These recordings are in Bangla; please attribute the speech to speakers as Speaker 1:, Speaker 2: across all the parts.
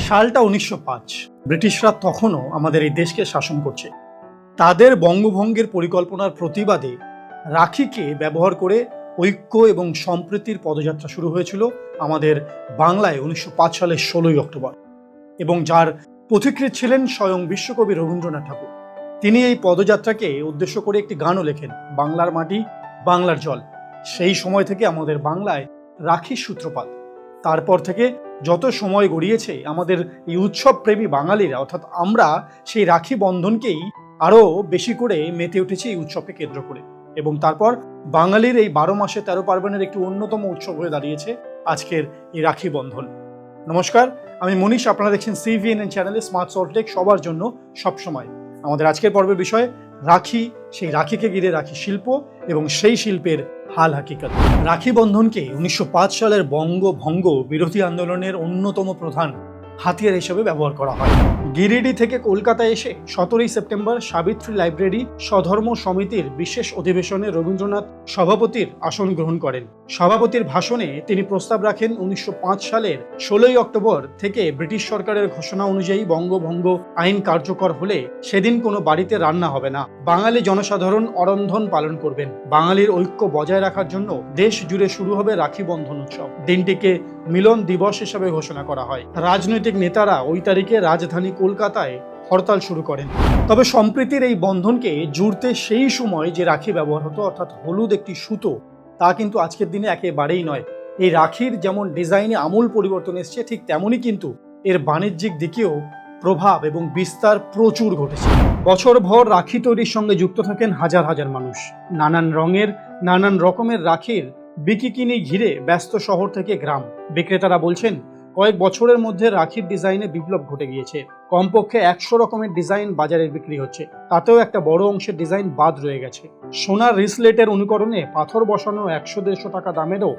Speaker 1: সালটা ১৯০৫। ব্রিটিশরা তখনও আমাদের এই দেশকে শাসন করছে। তাদের বঙ্গভঙ্গের পরিকল্পনার প্রতিবাদে রাখিকে ব্যবহার করে ঐক্য এবং সম্প্রীতির পদযাত্রা শুরু হয়েছিল আমাদের বাংলায় ১৯০৫ সালের ১৬ই অক্টোবর, এবং যার পথিকৃৎ ছিলেন স্বয়ং বিশ্বকবি রবীন্দ্রনাথ ঠাকুর। তিনি এই পদযাত্রাকে উদ্দেশ্য করে একটি গানও লেখেন, বাংলার মাটি বাংলার জল। সেই সময় থেকে আমাদের বাংলায় রাখির সূত্রপাত। তারপর থেকে যত সময় গড়িয়েছে, আমাদের এই উৎসব প্রেমী বাঙালিরা অর্থাৎ আমরা সেই রাখি বন্ধনকেই আরও বেশি করে মেতে উঠেছি এই উৎসবকে কেন্দ্র করে। এবং তারপর বাঙালির এই ১২ মাসে ১৩ পার্বণের একটি অন্যতম উৎসব হয়ে দাঁড়িয়েছে আজকের এই রাখি বন্ধন। নমস্কার, আমি মনীষ, আপনারা দেখছেন সিভিএনএন চ্যানেলে স্মার্ট সল্টটেক, সবার জন্য সবসময়। আমাদের আজকের পর্বের বিষয় রাখি, সেই রাখিকে ঘিরে রাখি শিল্প এবং সেই শিল্পের হাল হাকিকত। রাখি বন্ধনকে ১৯০৫ সালের বঙ্গভঙ্গ বিরোধী আন্দোলনের অন্যতম প্রধান হাতিয়ার হিসেবে ব্যবহার করা হয়। গিরিডি থেকে কলকাতায় এসে ১৭ই সেপ্টেম্বর সাবিত্রী লাইব্রেরি স্বধর্ম সমিতির বিশেষ অধিবেশনে রবীন্দ্রনাথ সভাপতির আসন গ্রহণ করেন। সভাপতির ভাষণে তিনি প্রস্তাব রাখেন ১৯০৫ সালের ১৬ই অক্টোবর থেকে ব্রিটিশ সরকারের ঘোষণা অনুযায়ী বঙ্গভঙ্গ আইন কার্যকর হলে সেদিন কোনো বাড়িতে রান্না হবে না। বাঙালি জনসাধারণ অরন্ধন পালন করবেন। বাঙালির ঐক্য বজায় রাখার জন্য দেশ জুড়ে শুরু হবে রাখি বন্ধন উৎসব। দিনটিকে মিলন দিবস হিসেবে ঘোষণা করা হয়। রাজনৈতিক নেতারা ওই তারিখে রাজধানী কলকাতায় হরতাল শুরু করেন। তবে সম্প্রীতির এই বন্ধনকে জুড়তে সেই সময় যে রাখি ব্যবহার হতো, অর্থাৎ হলুদ একটি সুতো, তা কিন্তু আজকের দিনে একেবারেই নয়। এই রাখির যেমন ডিজাইনে আমূল পরিবর্তন এসছে, ঠিক তেমনই কিন্তু এর বাণিজ্যিক দিকেও প্রভাব এবং বিস্তার প্রচুর ঘটেছে। বছরভর রাখি তৈরির সঙ্গে যুক্ত থাকেন হাজার হাজার মানুষ। নানান রঙের নানান রকমের রাখির বিকিকিনি ঘিরে ব্যস্ত শহর থেকে গ্রাম। বিক্রেতারা বলছেন, কয়েক বছরের মধ্যে রাখির ডিজাইনে বিপ্লব ঘটে গিয়েছে। কমপক্ষে ১০০ রকমের ডিজাইন বাজারে বিক্রি হচ্ছে, তাতেও একটা বড় অংশের ডিজাইন বাদ রয়ে গেছে। সোনার রিসলেটের অনুকরণে পাথর বসানো ১০০-১৫০ টাকা দামেরও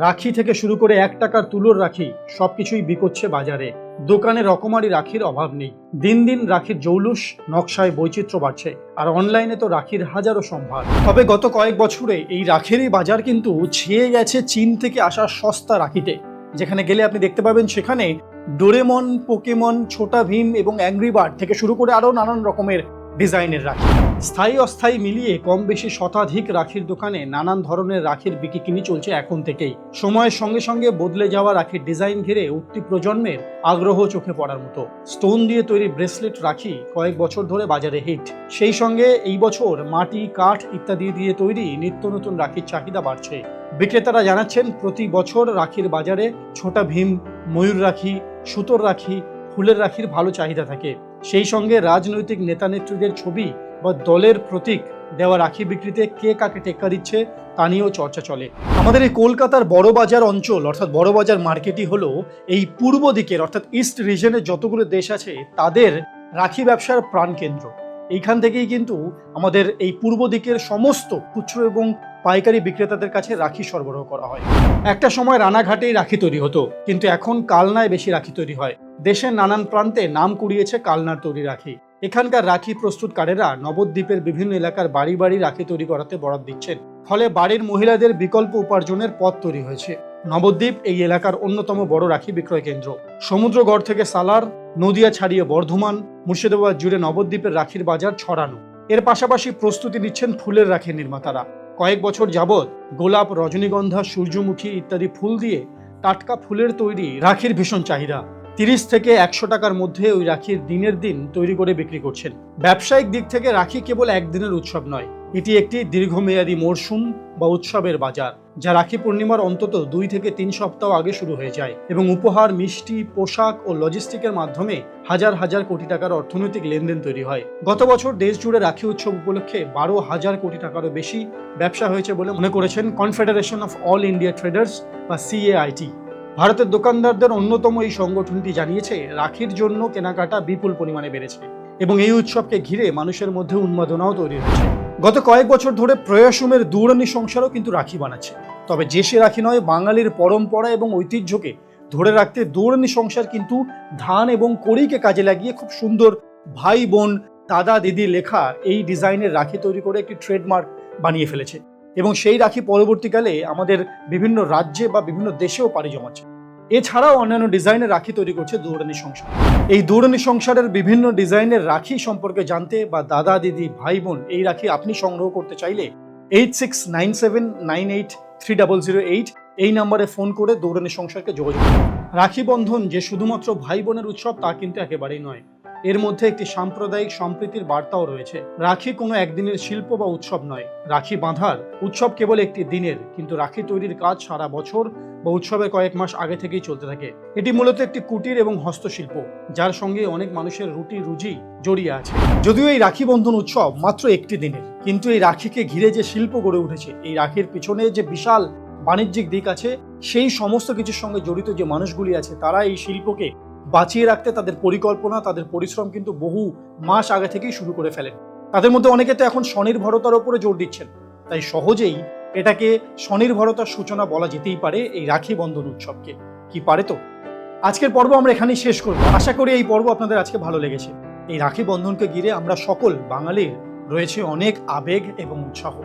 Speaker 1: রাখি থেকে শুরু করে ১ টাকার তুলোর রাখি সবকিছুই বিকোচ্ছে বাজারে। দোকানে রকমারি রাখির অভাব নেই। দিন দিন রাখির জৌলুস, নকশায় বৈচিত্র্য বাড়ছে, আর অনলাইনে তো রাখির হাজারো সম্ভার। তবে গত কয়েক বছরে এই রাখিরই বাজার কিন্তু ছেয়ে গেছে চীন থেকে আসা সস্তা রাখিতে। যেখানে গেলে আপনি দেখতে পাবেন সেখানে ডোরেমন, পোকেমন, ছোটা ভীম এবং অ্যাংরি বার্ড থেকে শুরু করে আরও নানান রকমের ডিজাইনের রাখি। স্থায়ী অস্থায়ী মিলিয়ে কম বেশি শতাধিক রাখির দোকানে নানান ধরনের রাখির বিকিকিনি চলছে এখন থেকেই। সময়ের সঙ্গে সঙ্গে বদলে যাওয়া রাখির ডিজাইন ঘিরে উঠতি প্রজন্মের আগ্রহ চোখে পড়ার মতো। স্টোন দিয়ে তৈরি ব্রেসলেট রাখি কয়েক বছর ধরে বাজারে হিট। সেই সঙ্গে এই বছর মাটি, কাঠ ইত্যাদি দিয়ে তৈরি নিত্য নতুন রাখির চাহিদা বাড়ছে। বিক্রেতারা জানাচ্ছেন, প্রতি বছর রাখির বাজারে ছোটা ভীম, ময়ূর রাখি, সুতোর রাখি, ফুলের রাখির ভালো চাহিদা থাকে। সেই সঙ্গে রাজনৈতিক নেতা নেত্রীদের ছবি বা দলের প্রতীক দেওয়া রাখি বিক্রিতে কে কাকে টেক্কা দিচ্ছে তা নিয়েও চর্চা চলে। আমাদের এই কলকাতার বড়বাজার অঞ্চল অর্থাৎ বড়বাজার মার্কেটই হলো এই পূর্ব দিকের অর্থাৎ ইস্ট রিজনের যতগুলো দেশ আছে তাদের রাখি ব্যবসার প্রাণকেন্দ্র। এইখান থেকেই কিন্তু আমাদের এই পূর্ব দিকের সমস্ত খুচরো এবং পাইকারি বিক্রেতাদের কাছে রাখি সরবরাহ করা হয়। একটা সময় রানাঘাটেই রাখি তৈরি হতো, কিন্তু এখন কালনায় বেশি রাখি তৈরি হয়। দেশের নানান প্রান্তে নাম কুড়িয়েছে কালনার তৈরি রাখি। এখানকার রাখি প্রস্তুতকারেরা নবদ্বীপের বিভিন্ন এলাকার বাড়ি বাড়ি রাখি তৈরি করাতে বরাত দিচ্ছেন। ফলে বাড়ির মহিলাদের বিকল্প উপার্জনের পথ তৈরি হয়েছে। নবদ্বীপ এই এলাকার অন্যতম বড় রাখি বিক্রয় কেন্দ্র। সমুদ্রগড় থেকে সালার, নদিয়া ছাড়িয়ে বর্ধমান, মুর্শিদাবাদ জুড়ে নবদ্বীপের রাখির বাজার ছড়ানো। এর পাশাপাশি প্রস্তুতি নিচ্ছেন ফুলের রাখির নির্মাতারা। কয়েক বছর যাবৎ গোলাপ, রজনীগন্ধা, সূর্যমুখী ইত্যাদি ফুল দিয়ে টাটকা ফুলের তৈরি রাখির ভীষণ চাহিদা। ৩০ থেকে ১০০ টাকার মধ্যে ওই রাখির দিনের দিন তৈরি করে বিক্রি করছেন। ব্যবসায়িক দিক থেকে রাখি কেবল একদিনের উৎসব নয়, এটি একটি দীর্ঘমেয়াদী মরশুম বা উৎসবের বাজার, যা রাখি পূর্ণিমার অন্তত ২ থেকে ৩ সপ্তাহ আগে শুরু হয়ে যায় এবং উপহার, মিষ্টি, পোশাক ও লজিস্টিকের মাধ্যমে হাজার হাজার কোটি টাকার অর্থনৈতিক লেনদেন তৈরি হয়। গত বছর দেশ জুড়ে রাখি উৎসব উপলক্ষে ১২,০০০ কোটি টাকারও বেশি ব্যবসা হয়েছে বলে মনে করেছেন confederation of all India traders বা CAIT। ভারতের দোকানদারদের অন্যতম এই সংগঠনটি জানিয়েছে, রাখির জন্য কেনাকাটা বিপুল পরিমাণে বেড়েছে এবং এই উৎসবকে ঘিরে মানুষের মধ্যে উন্মাদনাও তৈরি হয়েছে। গত কয়েক বছর ধরে প্রয়াসুমের দূরানি সংসারও কিন্তু রাখি বানাচ্ছে। তবে যে সে রাখি নয়, বাঙালির পরম্পরা এবং ঐতিহ্যকে ধরে রাখতে দূরানি সংসার কিন্তু ধান এবং কড়িকে কাজে লাগিয়ে খুব সুন্দর ভাই বোন, দাদা দিদি লেখা এই ডিজাইনের রাখি তৈরি করে একটি ট্রেডমার্ক বানিয়ে ফেলেছে এবং সেই রাখি পরবর্তীকালে আমাদের বিভিন্ন রাজ্যে বা বিভিন্ন দেশেও পাড়ি জমাচ্ছে। এছাড়াও অন্যান্য ডিজাইনের রাখি তৈরি করছে দৌড়ানি সংসার। এই দৌড়ানি সংসারের বিভিন্ন ডিজাইনের রাখি সম্পর্কে জানতে বা দাদা দিদি ভাই বোন এই রাখি আপনি সংগ্রহ করতে চাইলে 8697983008 এই নাম্বারে ফোন করে দৌড়ানি সংসারকে যোগাযোগ করুন। রাখি বন্ধন যে শুধুমাত্র ভাই বোনের উৎসব তা কিন্তু একেবারেই নয়, এর মধ্যে একটি সাম্প্রদায়িক সম্প্রীতির বার্তাও রয়েছে। রাখি কোনো একদিনের শিল্প বা উৎসব নয়। রাখি বাঁধার উৎসব কেবল একটি দিনের, কিন্তু রাখি তৈরির কাজ সারা বছর বা উৎসবের কয়েক মাস আগে থেকেই চলতে থাকে। এটি মূলত একটি কুটির এবং হস্তশিল্প, যার সঙ্গে অনেক মানুষের রুটি রুজি জড়িয়ে আছে। যদিও এই রাখি বন্ধন উৎসব মাত্র একটি দিনের, কিন্তু এই রাখিকে ঘিরে যে শিল্প গড়ে উঠেছে, এই রাখির পিছনে যে বিশাল বাণিজ্যিক দিক আছে, সেই সমস্ত কিছুর সঙ্গে জড়িত যে মানুষগুলি আছে, তারা এই শিল্পকে বাঁচিয়ে রাখতে তাদের পরিকল্পনা, তাদের পরিশ্রম কিন্তু বহু মাস আগে থেকেই শুরু করে ফেলেন। তাদের মধ্যে অনেকে তো এখন স্বনির্ভরতার উপরে জোর দিচ্ছেন, তাই সহজেই এটাকে স্বনির্ভরতার সূচনা বলা যেতেই পারে এই রাখি বন্ধন উৎসবকে। কি পারে তো? আজকের পর্ব আমরা এখানেই শেষ করব। আশা করি এই পর্ব আপনাদের আজকে ভালো লেগেছে। এই রাখি বন্ধনকে ঘিরে আমরা সকল বাঙালির রয়েছে অনেক আবেগ এবং উৎসাহ।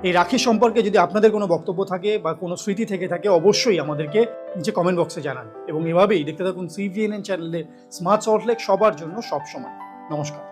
Speaker 1: এই রাখি সম্পর্কে যদি আপনাদের কোনো বক্তব্য থাকে বা কোনো স্মৃতি থেকে থাকে, অবশ্যই আমাদেরকে নিচে কমেন্ট বক্সে জানান। এবং এভাবেই দেখতে থাকুন সিভিএনএন চ্যানেলের স্মার্ট সল্টলেক, সবার জন্য সব সময়। নমস্কার।